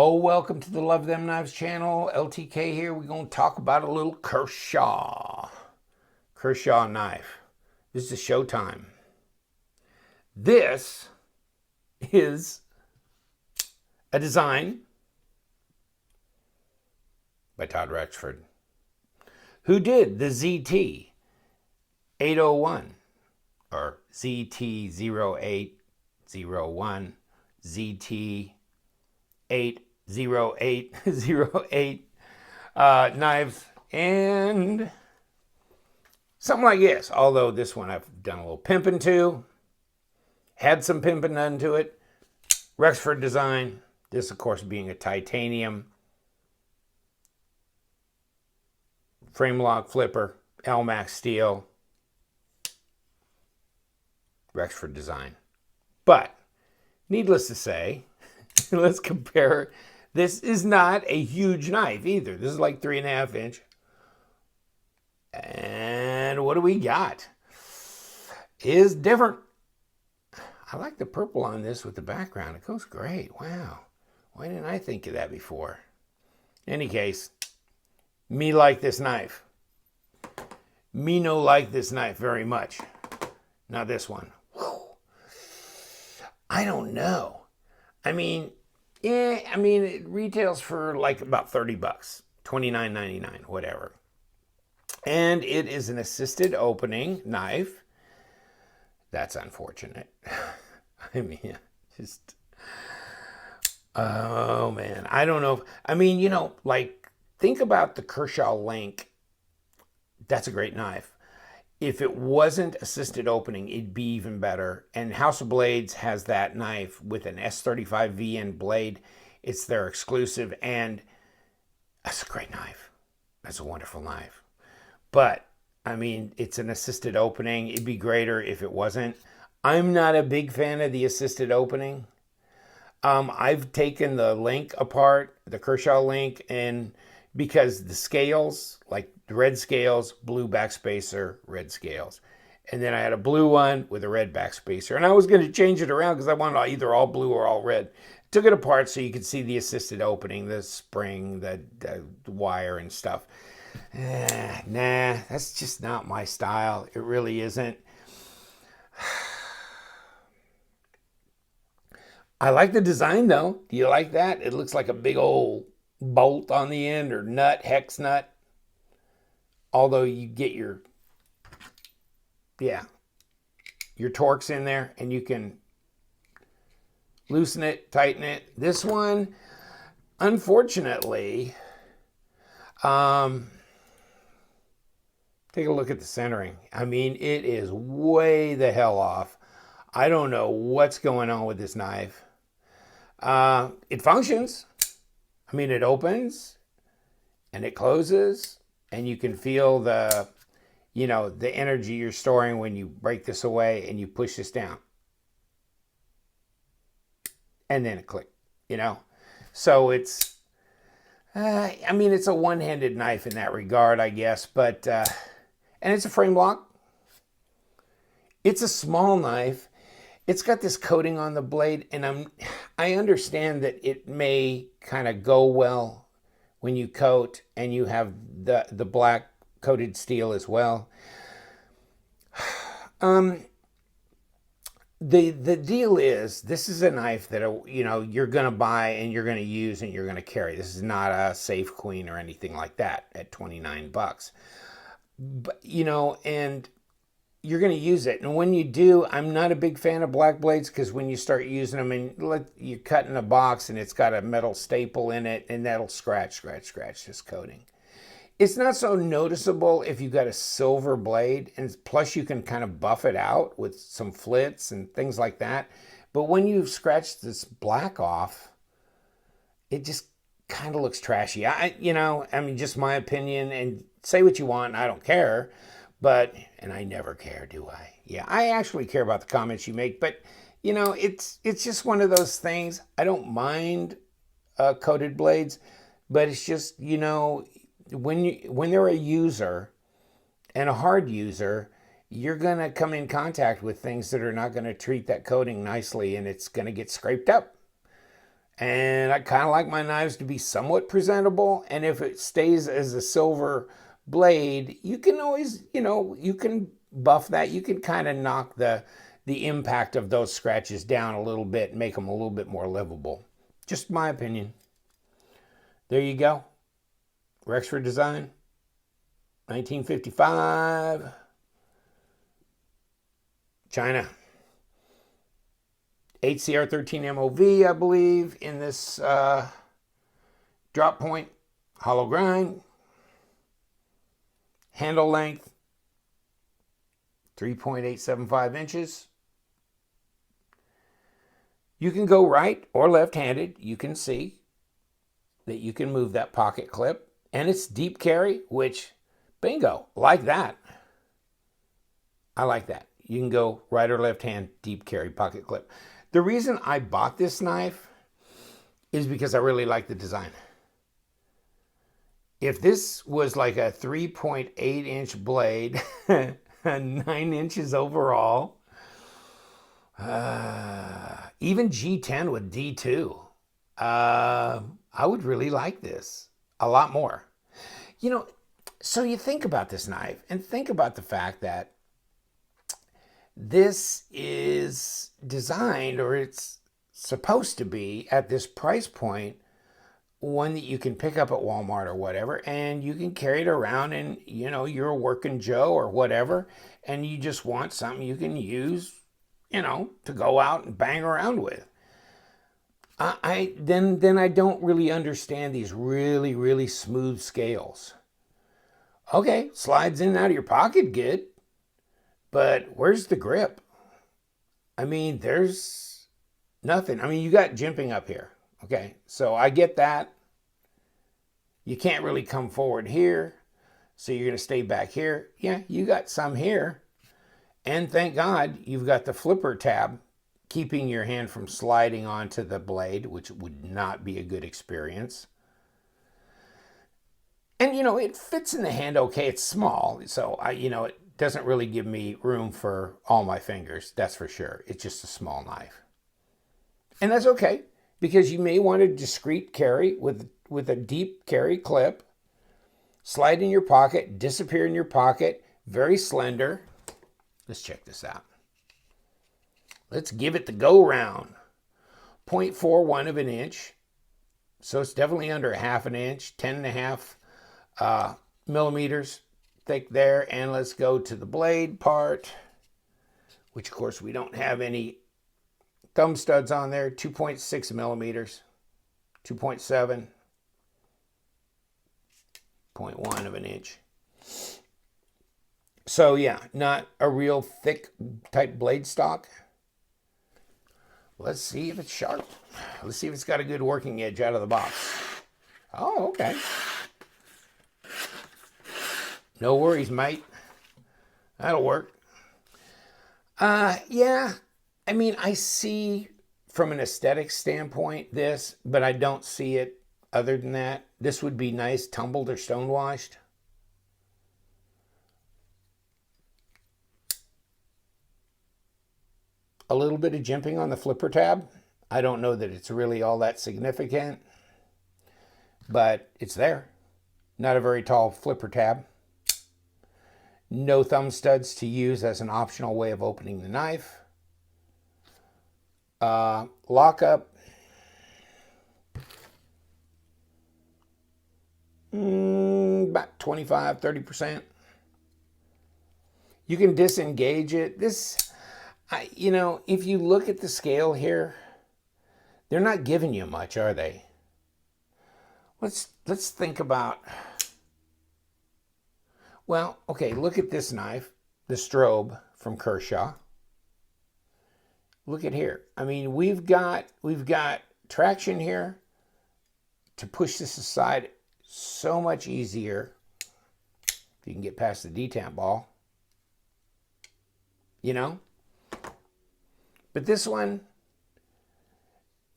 Oh, welcome to the Love Them Knives channel. LTK here. We're going to talk about a little Kershaw knife. This is Showtime. This is a design by Todd Rexford, who did the ZT 801 or ZT0801, ZT 80808 knives, and something like this. Although this one I've done a little pimping to, had some pimping done to it. Rexford design. This, of course, being a titanium frame lock flipper, Elmax steel, Rexford design. But needless to say, let's compare. This is not a huge knife either. This is like 3.5 inch. And what do we got? Is different. I like the purple on this with the background. It goes great. Wow. Why didn't I think of that before? In any case, me like this knife. Me no like this knife very much. Now this one. Whew. I don't know. I mean, it retails for like about 30 bucks, $29.99, whatever. And it is an assisted opening knife. That's unfortunate. I mean, just, oh man, I don't know. Like, think about the Kershaw Link. That's a great knife. If it wasn't assisted opening, it'd be even better. And House of Blades has that knife with an S35 VN blade. It's their exclusive, and that's a great knife. That's a wonderful knife. But, I mean, it's an assisted opening. It'd be greater if it wasn't. I'm not a big fan of the assisted opening. I've taken the Link apart, the Kershaw Link, and because the scales, like the red scales, blue backspacer, red scales. And then I had a blue one with a red backspacer. And I was going to change it around because I wanted either all blue or all red. Took it apart so you could see the assisted opening, the spring, the wire and stuff. Nah, that's just not my style. It really isn't. I like the design though. Do you like that? It looks like a big old bolt on the end, or nut, hex nut. Although you get your torques in there and you can loosen it, tighten it. This one, unfortunately, take a look at the centering. I mean, it is way the hell off. I don't know what's going on with this knife. It functions. I mean, it opens and it closes, and you can feel the energy you're storing when you break this away and you push this down. And then it clicked, So it's, it's a one-handed knife in that regard, I guess, but, and it's a frame lock. It's a small knife. It's got this coating on the blade, and I understand that it may kind of go well when you coat and you have the black coated steel as well. The deal is, this is a knife that you're going to buy and you're going to use and you're going to carry. This is not a Safe Queen or anything like that at 29 bucks. But and you're going to use it. And when you do, I'm not a big fan of black blades, because when you start using them and you cut in a box and it's got a metal staple in it, and that'll scratch this coating. It's not so noticeable if you've got a silver blade, and plus you can kind of buff it out with some flits and things like that. But when you scratch this black off, it just kind of looks trashy. Just my opinion, and say what you want, I don't care. And I never care, do I? Yeah, I actually care about the comments you make, but it's just one of those things. I don't mind coated blades, but it's just, when they're a user and a hard user, you're going to come in contact with things that are not going to treat that coating nicely, and it's going to get scraped up. And I kind of like my knives to be somewhat presentable. And if it stays as a silver blade, you can always, you can buff that. You can kind of knock the impact of those scratches down a little bit and make them a little bit more livable. Just my opinion. There you go. Rexford design, 1955, China. HCR13 MOV, I believe, in this drop point, hollow grind, handle length, 3.875 inches. You can go right or left-handed. You can see that you can move that pocket clip. And it's deep carry, which, bingo, like that. I like that. You can go right or left hand, deep carry pocket clip. The reason I bought this knife is because I really like the design. If this was like a 3.8 inch blade, 9 inches overall, even G10 with D2, I would really like this a lot more. So you think about this knife and think about the fact that this is designed, or it's supposed to be at this price point, one that you can pick up at Walmart or whatever, and you can carry it around, and you're a working Joe or whatever, and you just want something you can use, to go out and bang around with. Then I don't really understand these really, really smooth scales. Okay, slides in and out of your pocket, good. But where's the grip? There's nothing. You got jimping up here. Okay, so I get that. You can't really come forward here, so you're going to stay back here. Yeah, you got some here. And thank God you've got the flipper tab keeping your hand from sliding onto the blade, which would not be a good experience. And, it fits in the hand okay. It's small, so it doesn't really give me room for all my fingers, that's for sure. It's just a small knife. And that's okay, because you may want a discreet carry with a deep carry clip, slide in your pocket, disappear in your pocket, very slender. Let's check this out. Let's give it the go round. 0.41 of an inch. So it's definitely under a half an inch, 10.5 millimeters thick there. And let's go to the blade part, which of course we don't have any thumb studs on there. 2.6 millimeters, 2.7, 0.1 of an inch. So yeah, not a real thick type blade stock. Let's see if it's sharp. Let's see if it's got a good working edge out of the box. Oh, okay. No worries, mate. That'll work. Yeah. I see from an aesthetic standpoint this, but I don't see it other than that. This would be nice tumbled or stonewashed. A little bit of jimping on the flipper tab. I don't know that it's really all that significant, but it's there. Not a very tall flipper tab. No thumb studs to use as an optional way of opening the knife. Lockup. About 25-30%. You can disengage it. If you look at the scale here, they're not giving you much, are they? Let's think about, well, okay, look at this knife, the strobe from Kershaw. Look at here. We've got traction here to push this aside so much easier if you can get past the detamp ball. But this one,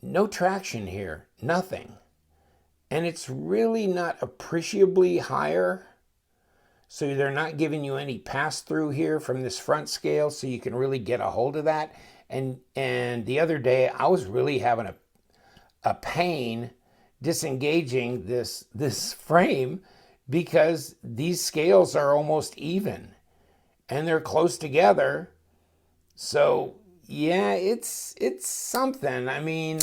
no traction here, nothing. And it's really not appreciably higher. So they're not giving you any pass through here from this front scale, so you can really get a hold of that. And the other day I was really having a pain disengaging this frame because these scales are almost even and they're close together. So yeah, it's something. I mean,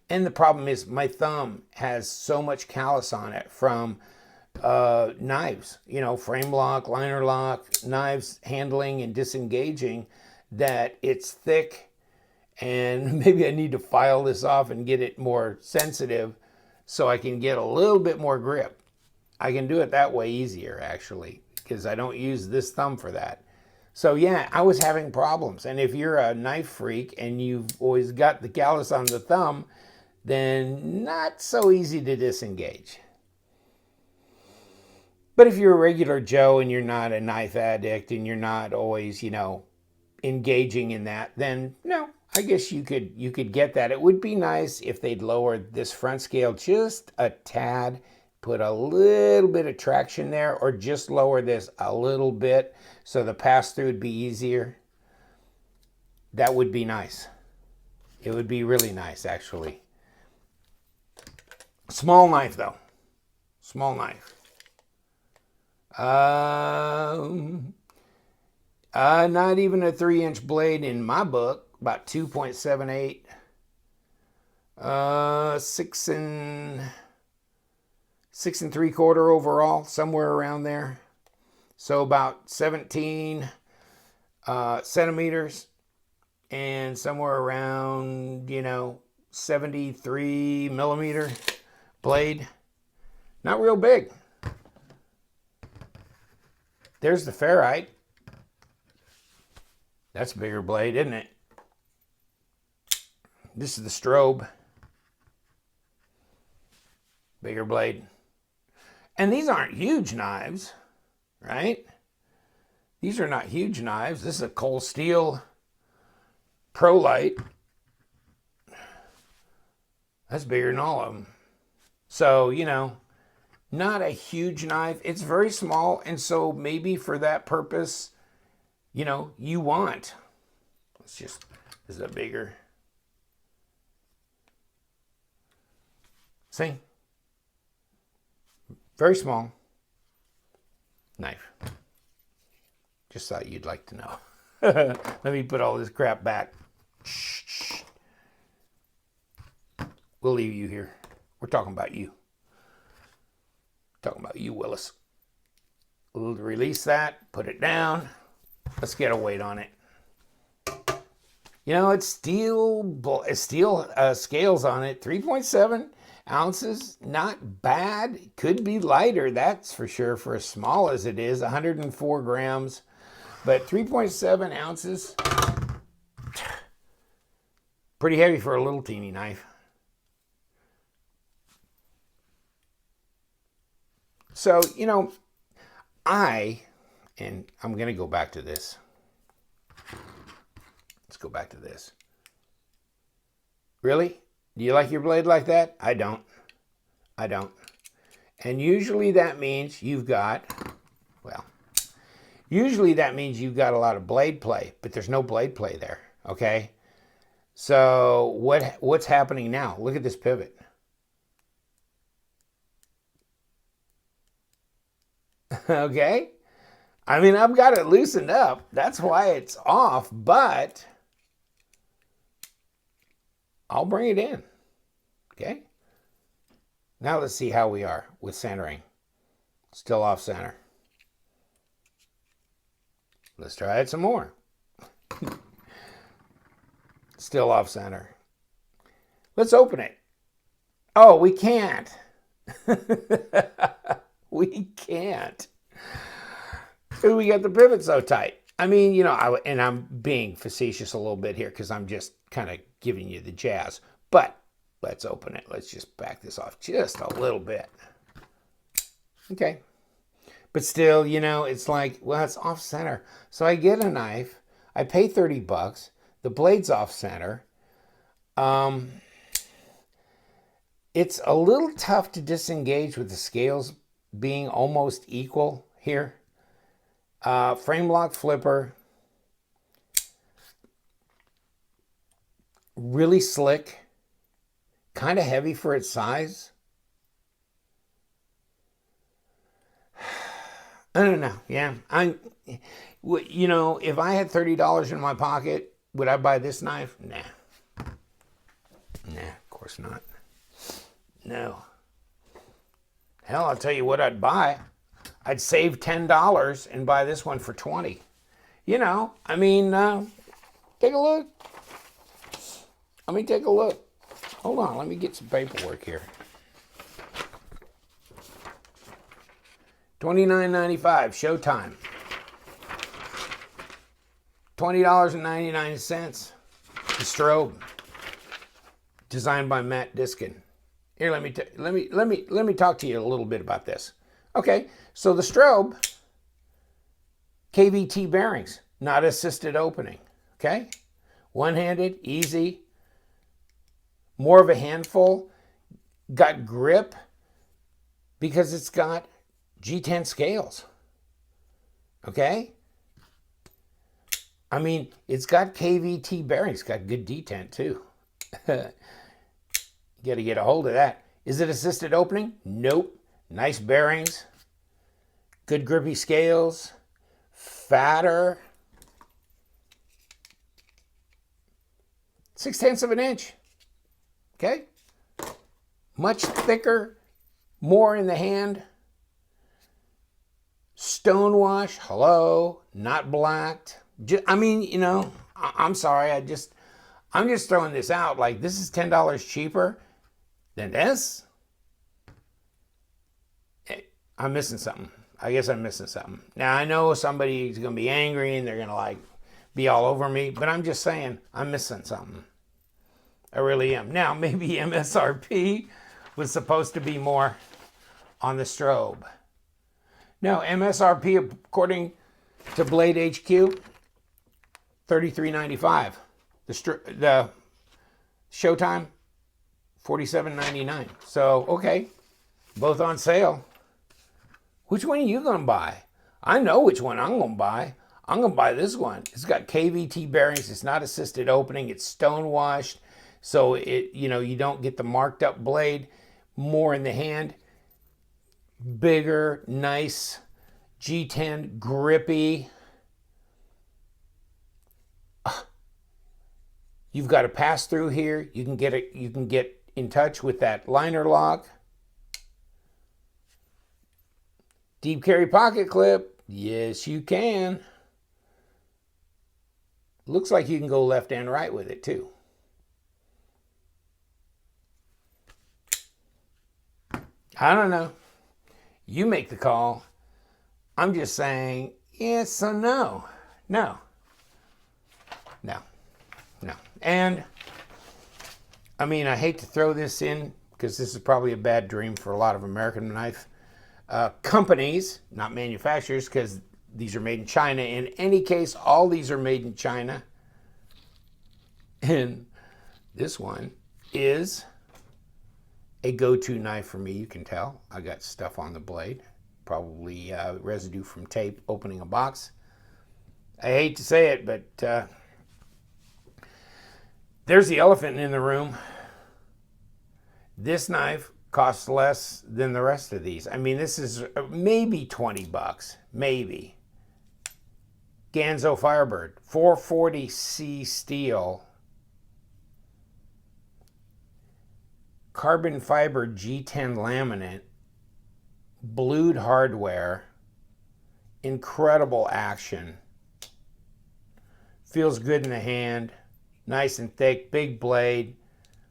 and the problem is my thumb has so much callus on it from knives, frame lock, liner lock, knives handling and disengaging, that it's thick, and maybe I need to file this off and get it more sensitive so I can get a little bit more grip. I can do it that way easier, actually, because I don't use this thumb for that. So yeah, I was having problems. And if you're a knife freak and you've always got the callus on the thumb, then not so easy to disengage. But if you're a regular Joe and you're not a knife addict and you're not always, engaging in that, then no, I guess you could get that. It would be nice if they'd lower this front scale just a tad, put a little bit of traction there, or just lower this a little bit so the pass-through would be easier. That would be nice. It would be really nice, actually. Small knife, though. Small knife. Not even a 3-inch blade in my book. About 2.78. 6 3/4 overall, somewhere around there. So about 17 centimeters, and somewhere around 73 millimeter blade. Not real big. There's the ferrite. That's a bigger blade, isn't it? This is the strobe. Bigger blade. And these aren't huge knives, right? These are not huge knives. This is a Cold Steel Pro Light. That's bigger than all of them. So, not a huge knife. It's very small, and so maybe for that purpose, you want. This is a bigger. See? Very small knife. Just thought you'd like to know. Let me put all this crap back. Shh. We'll leave you here. We're talking about you. Talking about you, Willis. We'll release that. Put it down. Let's get a weight on it. It's steel scales on it. 3.7 ounces. Not bad. Could be lighter, that's for sure, for as small as it is. 104 grams. But 3.7 ounces. Pretty heavy for a little teeny knife. So, and I'm going to go back to this. Let's go back to this. Really? Do you like your blade like that? I don't. And usually that means you've got a lot of blade play, but there's no blade play there, okay? So what's happening now? Look at this pivot. Okay? I mean, I've got it loosened up. That's why it's off, but I'll bring it in. Okay? Now let's see how we are with centering. Still off center. Let's try it some more. Still off center. Let's open it. Oh, we can't. We can't. We got the pivot so tight. I mean, and I'm being facetious a little bit here because I'm just kind of giving you the jazz. But let's open it. Let's just back this off just a little bit. Okay. But still, it's like, well, it's off center. So I get a knife. I pay $30. The blade's off center. It's a little tough to disengage with the scales being almost equal here. Frame lock flipper. Really slick. kind of heavy for its size. I don't know. Yeah. You know, if I had $30 in my pocket, would I buy this knife? Nah. Nah, of course not. No. Hell, I'll tell you what I'd buy. I'd save $10 and buy this one for $20. You know, I mean, take a look. Let me take a look. Hold on, let me get some paperwork here. $29.95, Showtime. $20.99. The strobe, designed by Matt Diskin. Here, let me talk to you a little bit about this. Okay, so the strobe, KVT bearings, not assisted opening. Okay, one-handed, easy, more of a handful. Got grip because it's got G10 scales. Okay, I mean, it's got KVT bearings, got good detent too. You got to get a hold of that. Is it assisted opening? Nope. Nice bearings, good grippy scales, fatter, 0.6 of an inch. Okay, much thicker, more in the hand. Stonewash, hello, not blacked. I mean, you know, I'm sorry, I'm just throwing this out. Like, this is $10 cheaper than this. I'm missing something. I guess I'm missing something. Now, I know somebody's going to be angry and they're going to like be all over me, but I'm just saying I'm missing something. I really am. Now, maybe MSRP was supposed to be more on the strobe. No, MSRP, according to Blade HQ, $33.95. The Showtime, $47.99. So, okay, both on sale. Which one are you going to buy? I know which one I'm going to buy. I'm going to buy this one. It's got KVT bearings. It's not assisted opening. It's stone washed. So it, you know, you don't get the marked up blade. More in the hand. Bigger, nice, G10, grippy. You've got a pass through here. You can get in touch with that liner lock. Deep carry pocket clip. Yes, you can. Looks like you can go left and right with it too. I don't know. You make the call. I'm just saying yes, so no. No. No. No. And, I mean, I hate to throw this in because this is probably a bad dream for a lot of American knife companies, not manufacturers, because these are made in China. In any case, all these are made in China. And this one is a go-to knife for me, you can tell. I got stuff on the blade, probably residue from tape opening a box. I hate to say it, but there's the elephant in the room. This knife costs less than the rest of these. I mean, this is maybe $20, maybe. Ganzo Firebird, 440C steel. Carbon fiber G10 laminate, blued hardware, incredible action. Feels good in the hand, nice and thick, big blade,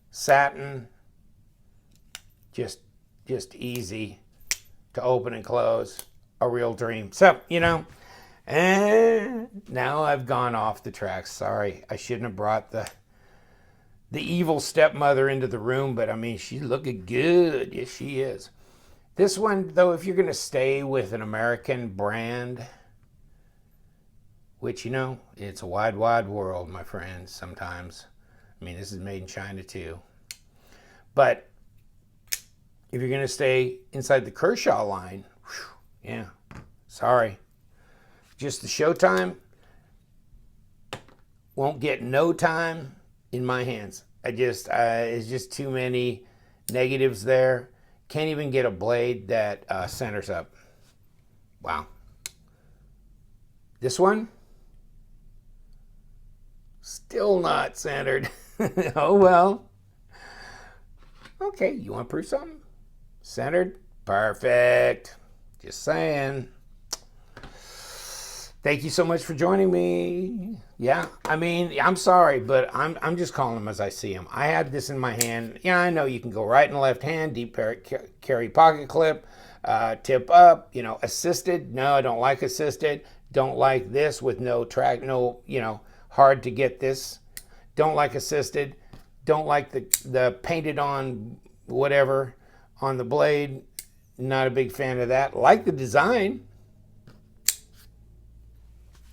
satin, just easy to open and close, a real dream. So, you know, and now I've gone off the tracks. Sorry, I shouldn't have brought the evil stepmother into the room, but I mean, she's looking good. Yes, she is. This one, though, if you're going to stay with an American brand, which, you know, it's a wide, wide world, my friends, sometimes. I mean, this is made in China, too. But if you're going to stay inside the Kershaw line, whew, yeah, sorry. Just the Showtime won't get no time in my hands. It's just too many negatives there. Can't even get a blade that centers up. Wow. This one, still not centered. Oh well. Okay, you want to prove something? Centered? Perfect. Just saying. Thank you so much for joining me. Yeah, I mean, I'm sorry, but I'm just calling them as I see them. I had this in my hand. Yeah, I know you can go right and left hand, deep carry pocket clip, tip up, assisted. No, I don't like assisted. Don't like this with no track, no, hard to get this. Don't like assisted. Don't like the painted on whatever on the blade. Not a big fan of that. Like the design.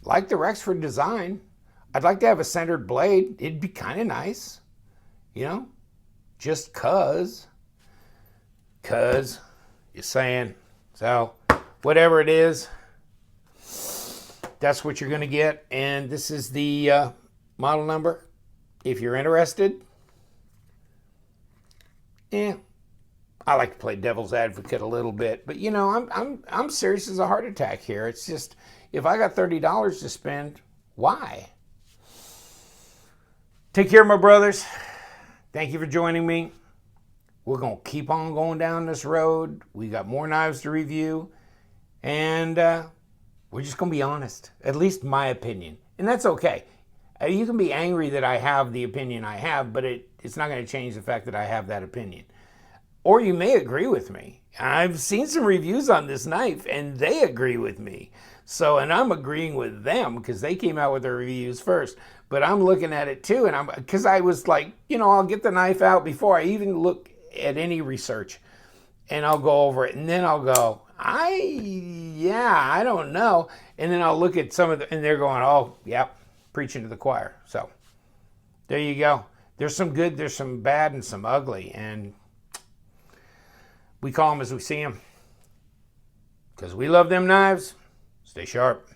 Like the Rexford design. I'd like to have a centered blade. It'd be kind of nice. Just cause. Cause you're saying. So whatever it is, that's what you're going to get. And this is the model number. If you're interested. I like to play devil's advocate a little bit, but I'm serious as a heart attack here. It's just, if I got $30 to spend, why? Take care, my brothers. Thank you for joining me. We're going to keep on going down this road. We got more knives to review, and we're just going to be honest, at least my opinion, and that's okay. You can be angry that I have the opinion I have, but it's not going to change the fact that I have that opinion. Or you may agree with me. I've seen some reviews on this knife, and they agree with me. So, and I'm agreeing with them because they came out with their reviews first. But I'm looking at it too, and because I was like, I'll get the knife out before I even look at any research, and I'll go over it, and then I'll go, I don't know, and then I'll look at some of and they're going, oh, yep, preaching to the choir. So, there you go. There's some good, there's some bad, and some ugly, and we call them as we see them. Because we love them knives. Stay sharp.